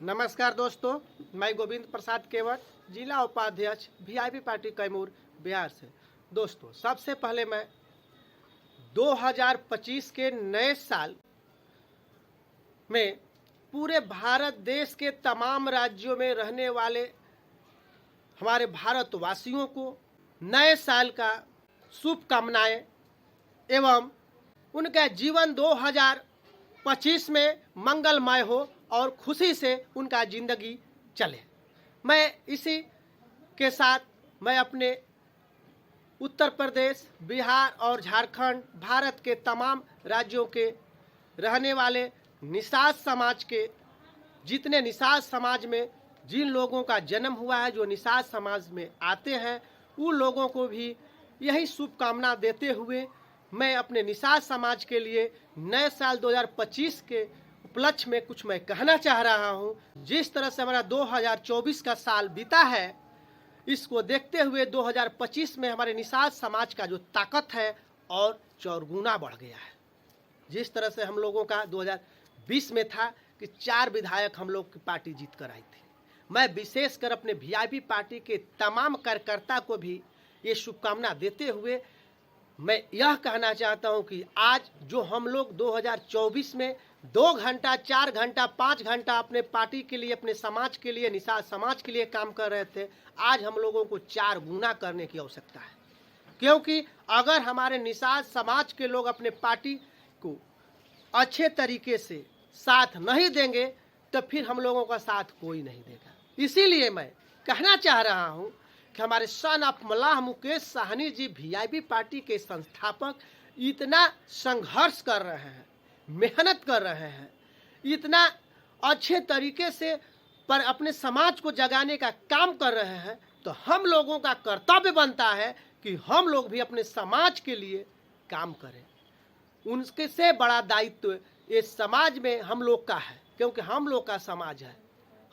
नमस्कार दोस्तों, मैं गोविंद प्रसाद केवट, जिला उपाध्यक्ष वीआईपी पार्टी कैमूर बिहार से। दोस्तों, सबसे पहले मैं 2025 के नए साल में पूरे भारत देश के तमाम राज्यों में रहने वाले हमारे भारतवासियों को नए साल का शुभकामनाएं एवं उनका जीवन 2025 में मंगलमय हो और खुशी से उनका ज़िंदगी चले। मैं इसी के साथ मैं अपने उत्तर प्रदेश, बिहार और झारखंड, भारत के तमाम राज्यों के रहने वाले निषाद समाज के जितने निषाद समाज में जिन लोगों का जन्म हुआ है, जो निषाद समाज में आते हैं, उन लोगों को भी यही शुभकामना देते हुए मैं अपने निषाद समाज के लिए नए साल 2025 के उपलक्ष्य में कुछ मैं कहना चाह रहा हूं। जिस तरह से हमारा 2024 का साल बीता है, इसको देखते हुए 2025 में हमारे निषाद समाज का जो ताकत है और चौगुना बढ़ गया है। जिस तरह से हम लोगों का 2020 में था कि 4 विधायक हम लोग की पार्टी जीत कर आई थी। मैं विशेषकर अपने वीआईपी पार्टी के तमाम कार्यकर्ता को भी ये शुभकामना देते हुए मैं यह कहना चाहता हूं कि आज जो हम लोग 2024 में 2 घंटा, 4 घंटा, 5 घंटा अपने पार्टी के लिए, अपने समाज के लिए, निषाद समाज के लिए काम कर रहे थे, आज हम लोगों को 4 गुना करने की आवश्यकता है। क्योंकि अगर हमारे निषाद समाज के लोग अपने पार्टी को अच्छे तरीके से साथ नहीं देंगे तो फिर हम लोगों का साथ कोई नहीं देगा। इसीलिए मैं कहना चाह रहा हूं कि हमारे son of Mallah Mukesh Sahani ji, VIP party के संस्थापक, इतना संघर्ष कर रहे हैं, मेहनत कर रहे हैं, इतना अच्छे तरीके से पर अपने समाज को जगाने का काम कर रहे हैं, तो हम लोगों का कर्तव्य बनता है कि हम लोग भी अपने समाज के लिए काम करें। उनके से बड़ा दायित्व इस समाज में हम लोग का है, क्योंकि हम लोग का समाज है,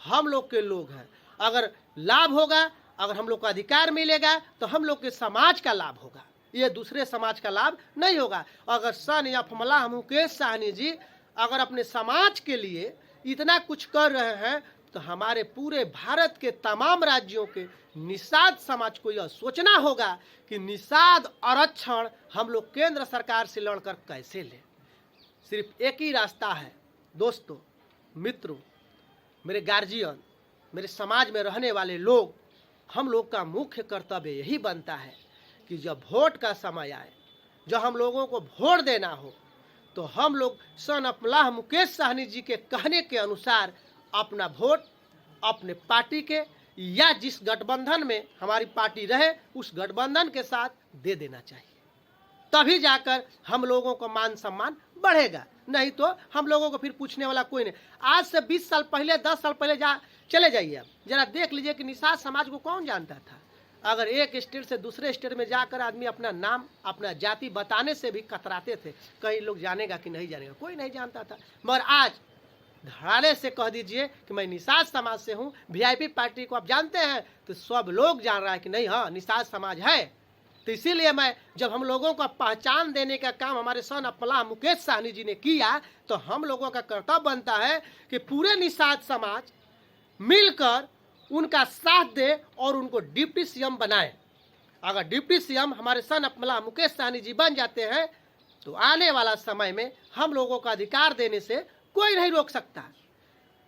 हम लोग के लोग हैं। अगर लाभ होगा, अगर हम लोग को अधिकार मिलेगा तो हम लोग के समाज का लाभ होगा, ये दूसरे समाज का लाभ नहीं होगा। अगर सन ऑफ मल्लाह मुकेश साहनी जी अगर अपने समाज के लिए इतना कुछ कर रहे हैं तो हमारे पूरे भारत के तमाम राज्यों के निषाद समाज को यह सोचना होगा कि निषाद आरक्षण हम लोग केंद्र सरकार से लड़कर कैसे लें। सिर्फ एक ही रास्ता है दोस्तों, मित्रों, मेरे गार्जियन, मेरे समाज में रहने वाले लोग, हम लोग का मुख्य कर्तव्य यही बनता है कि जब वोट का समय आए, जब हम लोगों को वोट देना हो, तो हम लोग सन ऑफ मल्लाह मुकेश साहनी जी के कहने के अनुसार अपना वोट अपने पार्टी के या जिस गठबंधन में हमारी पार्टी रहे उस गठबंधन के साथ दे देना चाहिए। तभी जाकर हम लोगों को मान सम्मान बढ़ेगा, नहीं तो हम लोगों को फिर पूछने वाला कोई नहीं। आज से 20 साल पहले, 10 साल पहले चले जाइए, आप जरा देख लीजिए कि निषाद समाज को कौन जानता था। अगर एक स्टेट से दूसरे स्टेट में जाकर आदमी अपना नाम, अपना जाति बताने से भी कतराते थे, कई लोग जानेगा कि नहीं जानेगा, कोई नहीं जानता था। मगर आज धड़ाले से कह दीजिए कि मैं निषाद समाज से हूँ, वीआईपी पार्टी को आप जानते हैं, तो सब लोग जान रहा है कि नहीं, हाँ निषाद समाज है। तो इसीलिए मैं जब हम लोगों को पहचान देने का काम हमारे सन ऑफ मल्लाह मुकेश साहनी जी ने किया, तो हम लोगों का कर्तव्य बनता है कि पूरे निषाद समाज मिलकर उनका साथ दे और उनको डिप्टी सीएम बनाए। अगर डिप्टी सीएम हमारे सन ऑफ मल्लाह मुकेश साहनी जी बन जाते हैं तो आने वाला समय में हम लोगों का अधिकार देने से कोई नहीं रोक सकता।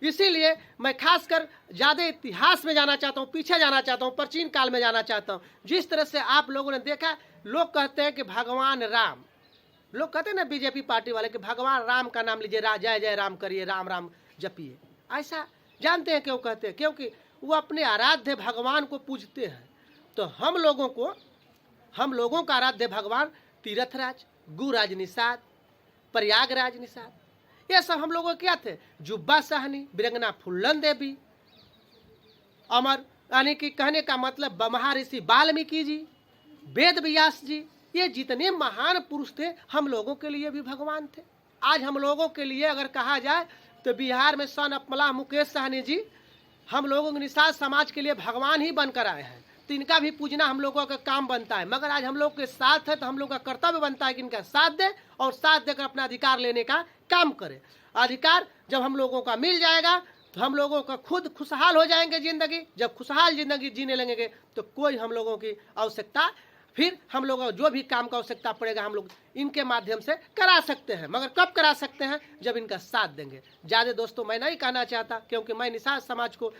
इसीलिए मैं खासकर ज़्यादा इतिहास में जाना चाहता हूँ, पीछे जाना चाहता हूँ, प्राचीन काल में जाना चाहता हूँ। जिस तरह से आप लोगों ने देखा, लोग कहते हैं कि भगवान राम, लोग कहते हैं ना बीजेपी पार्टी वाले कि भगवान राम का नाम लीजिए, जय जय राम करिए, राम राम जपिए। ऐसा जानते हैं क्यों कहते हैं? क्योंकि वो अपने आराध्य भगवान को पूजते हैं। तो हम लोगों का आराध्य भगवान तीर्थराज, गुराज निषाद, प्रयागराज निषाद, ये सब हम लोगों क्या थे? जुब्बा साहनी, बिरंगना फुल्लन देवी, अमर, यानी कि कहने का मतलब महर्षि वाल्मीकि जी, वेद व्यास जी, ये जितने महान पुरुष थे हम लोगों के लिए भी भगवान थे। आज हम लोगों के लिए अगर कहा जाए तो बिहार में सन ऑफ मल्लाह मुकेश साहनी जी हम लोगों के निषाद समाज के लिए भगवान ही बनकर आए हैं, तो इनका भी पूजना हम लोगों का काम बनता है। मगर आज हम लोग के साथ है तो हम लोग का कर्तव्य बनता है कि इनका साथ दें और साथ देकर अपना अधिकार लेने का काम करें। अधिकार जब हम लोगों का मिल जाएगा तो हम लोगों का खुद खुशहाल हो जाएंगे जिंदगी। जब खुशहाल जिंदगी जीने लगेंगे तो कोई हम लोगों की आवश्यकता, फिर हम लोगों को जो भी काम का आवश्यकता पड़ेगा हम लोग इनके माध्यम से करा सकते हैं। मगर कब करा सकते हैं? जब इनका साथ देंगे। ज़्यादा दोस्तों मैं नहीं कहना चाहता, क्योंकि मैं निषाद समाज को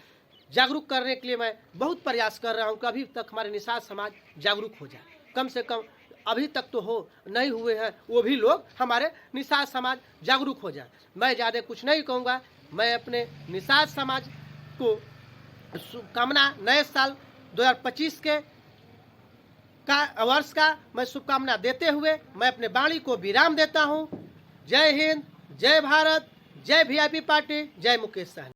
जागरूक करने के लिए मैं बहुत प्रयास कर रहा हूँ कि अभी तक हमारे निषाद समाज जागरूक हो जाए। कम से कम अभी तक तो हो नहीं हुए हैं, वो भी लोग हमारे निषाद समाज जागरूक हो जाए। मैं ज़्यादा कुछ नहीं कहूँगा। मैं अपने निषाद समाज को शुभकामना, नए साल 2025 के वर्ष का मैं शुभकामना देते हुए मैं अपने वाणी को विराम देता हूँ। जय हिंद, जय भारत, जय वीआईपी पार्टी, जय मुकेश सहनी।